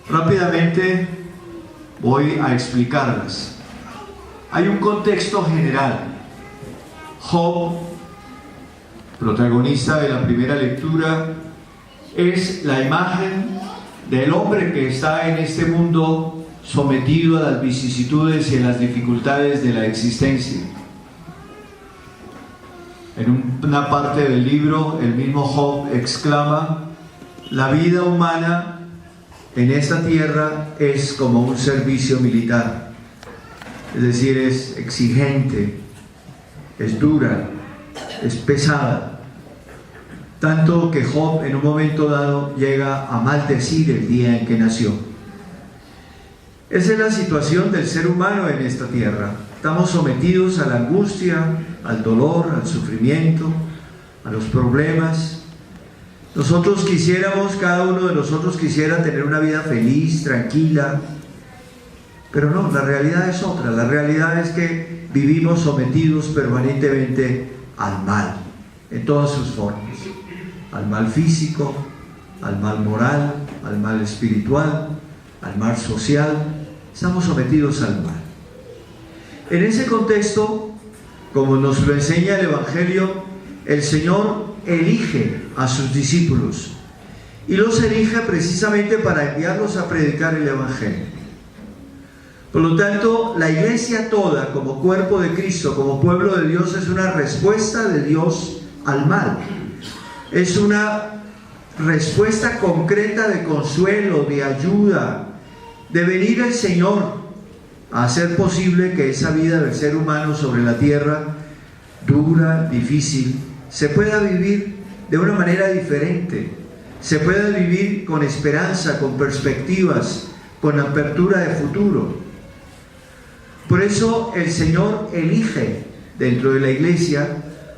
Rápidamente voy a explicarlas. Hay un contexto general. Job, protagonista de la primera lectura, es la imagen del hombre que está en este mundo sometido a las vicisitudes y a las dificultades de la existencia. En una parte del libro, el mismo Job exclama: la vida humana en esta tierra es como un servicio militar, es decir, es exigente, es dura, es pesada, tanto que Job en un momento dado llega a maldecir el día en que nació. Esa es la situación del ser humano en esta tierra. Estamos sometidos a la angustia, al dolor, al sufrimiento, a los problemas. Nosotros quisiéramos, cada uno de nosotros quisiera tener una vida feliz, tranquila, pero no, la realidad es otra. La realidad es que vivimos sometidos permanentemente al mal, en todas sus formas. Al mal físico, al mal moral, al mal espiritual, al mal social. Estamos sometidos al mal. En ese contexto, como nos lo enseña el Evangelio, el Señor elige a sus discípulos y los elige precisamente para enviarlos a predicar el Evangelio. Por lo tanto, la iglesia toda, como cuerpo de Cristo, como pueblo de Dios, es una respuesta de Dios al mal. Es una respuesta concreta de consuelo, de ayuda, de venir el Señor a hacer posible que esa vida del ser humano sobre la tierra, dura, difícil, se pueda vivir de una manera diferente, se pueda vivir con esperanza, con perspectivas, con apertura de futuro. Por eso el Señor elige dentro de la iglesia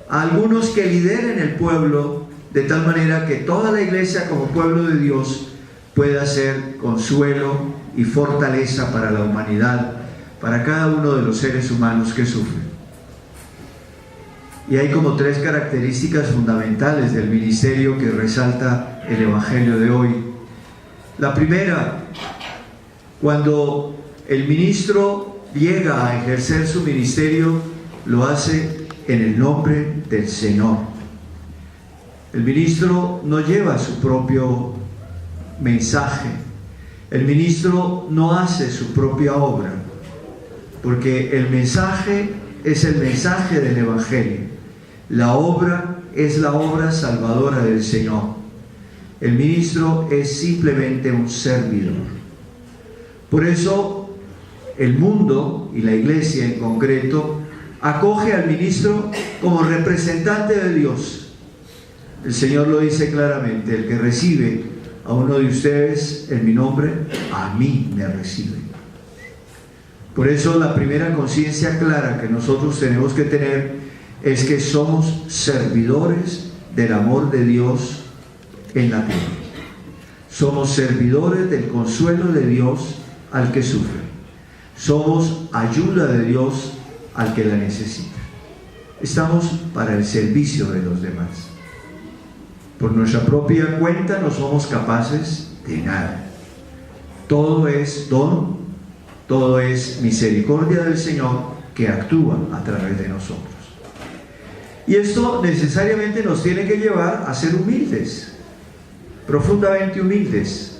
a algunos que lideren el pueblo, de tal manera que toda la iglesia como pueblo de Dios pueda ser consuelo y fortaleza para la humanidad, para cada uno de los seres humanos que sufren. Y hay como tres características fundamentales del ministerio que resalta el Evangelio de hoy. La primera, cuando el ministro llega a ejercer su ministerio, lo hace en el nombre del Señor. El ministro no lleva su propio mensaje, el ministro no hace su propia obra, porque el mensaje es el mensaje del Evangelio. La obra es la obra salvadora del Señor. El ministro es simplemente un servidor. Por eso el mundo, y la iglesia en concreto, acoge al ministro como representante de Dios. El Señor lo dice claramente: el que recibe a uno de ustedes en mi nombre, a mí me recibe. Por eso la primera conciencia clara que nosotros tenemos que tener es que somos servidores del amor de Dios en la tierra. Somos servidores del consuelo de Dios al que sufre. Somos ayuda de Dios al que la necesita. Estamos para el servicio de los demás. Por nuestra propia cuenta no somos capaces de nada. Todo es don, todo es misericordia del Señor que actúa a través de nosotros. Y esto necesariamente nos tiene que llevar a ser humildes, profundamente humildes.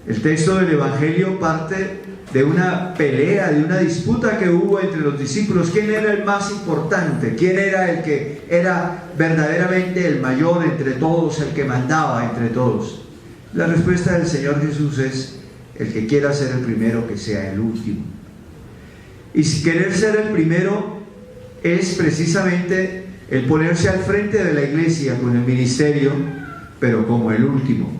El texto del Evangelio parte de una pelea, de una disputa que hubo entre los discípulos. ¿Quién era el más importante? ¿Quién era el que era verdaderamente el mayor entre todos, el que mandaba entre todos? La respuesta del Señor Jesús es: el que quiera ser el primero, que sea el último. Y si querer ser el primero es precisamente el ponerse al frente de la iglesia con el ministerio, pero como el último.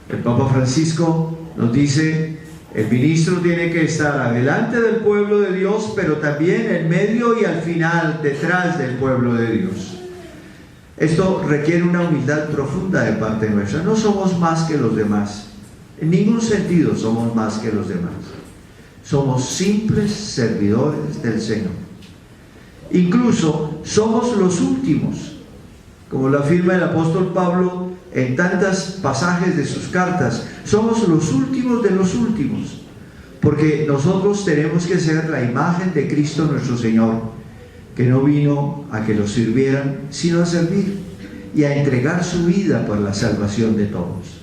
El Papa Francisco nos dice: el ministro tiene que estar adelante del pueblo de Dios, pero también en medio y al final, detrás del pueblo de Dios. Esto requiere una humildad profunda de parte nuestra. No somos más que los demás. En ningún sentido somos más que los demás. Somos simples servidores del Señor. Incluso somos los últimos, como lo afirma el apóstol Pablo en tantos pasajes de sus cartas. Somos los últimos de los últimos, porque nosotros tenemos que ser la imagen de Cristo nuestro Señor, que no vino a que los sirvieran, sino a servir y a entregar su vida por la salvación de todos.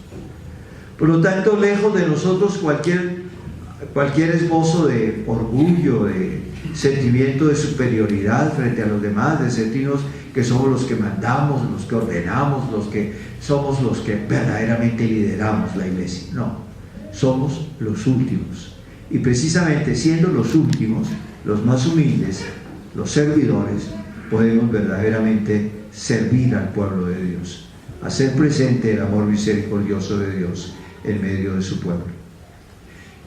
Por lo tanto, lejos de nosotros cualquier esbozo de orgullo, de sentimiento de superioridad frente a los demás, de sentirnos que somos los que mandamos, los que ordenamos, somos los que verdaderamente lideramos la iglesia. No, somos los últimos. Y precisamente siendo los últimos, los más humildes, los servidores, podemos verdaderamente servir al pueblo de Dios, hacer presente el amor misericordioso de Dios en medio de su pueblo.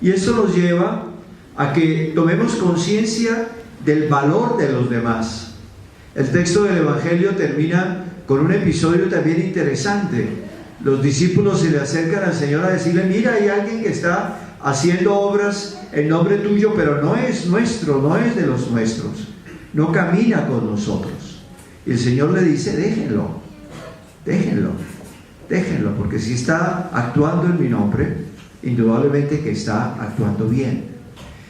Y esto nos lleva a que tomemos conciencia del valor de los demás. El texto del Evangelio termina con un episodio también interesante. Los discípulos se le acercan al Señor a decirle: mira, hay alguien que está haciendo obras en nombre tuyo, pero no es nuestro, no es de los nuestros, no camina con nosotros. Y el Señor le dice: déjenlo, porque si está actuando en mi nombre, indudablemente que está actuando bien.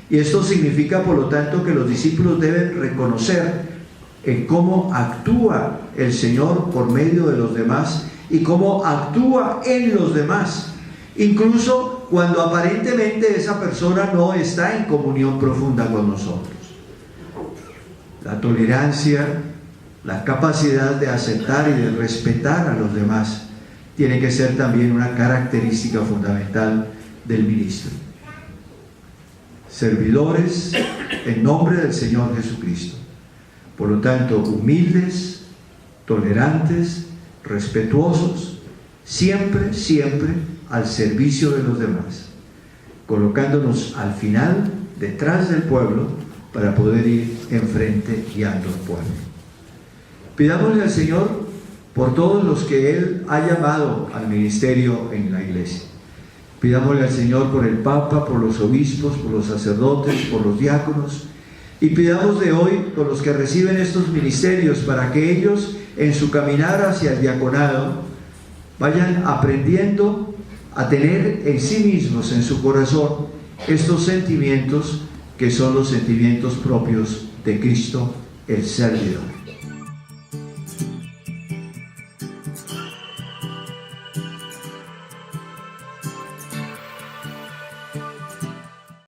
Y esto significa, por lo tanto, que los discípulos deben reconocer en cómo actúa el Señor por medio de los demás y cómo actúa en los demás, incluso cuando aparentemente esa persona no está en comunión profunda con nosotros. La tolerancia, la capacidad de aceptar y de respetar a los demás tiene que ser también una característica fundamental del ministro. Servidores en nombre del Señor Jesucristo. Por lo tanto, humildes, tolerantes, respetuosos, siempre al servicio de los demás, colocándonos al final, detrás del pueblo, para poder ir enfrente guiando al pueblo. Pidámosle al Señor por todos los que Él ha llamado al ministerio en la iglesia. Pidámosle al Señor por el Papa, por los obispos, por los sacerdotes, por los diáconos, y pidamos de hoy por los que reciben estos ministerios, para que ellos en su caminar hacia el diaconado vayan aprendiendo a tener en sí mismos, en su corazón, estos sentimientos que son los sentimientos propios de Cristo el servidor.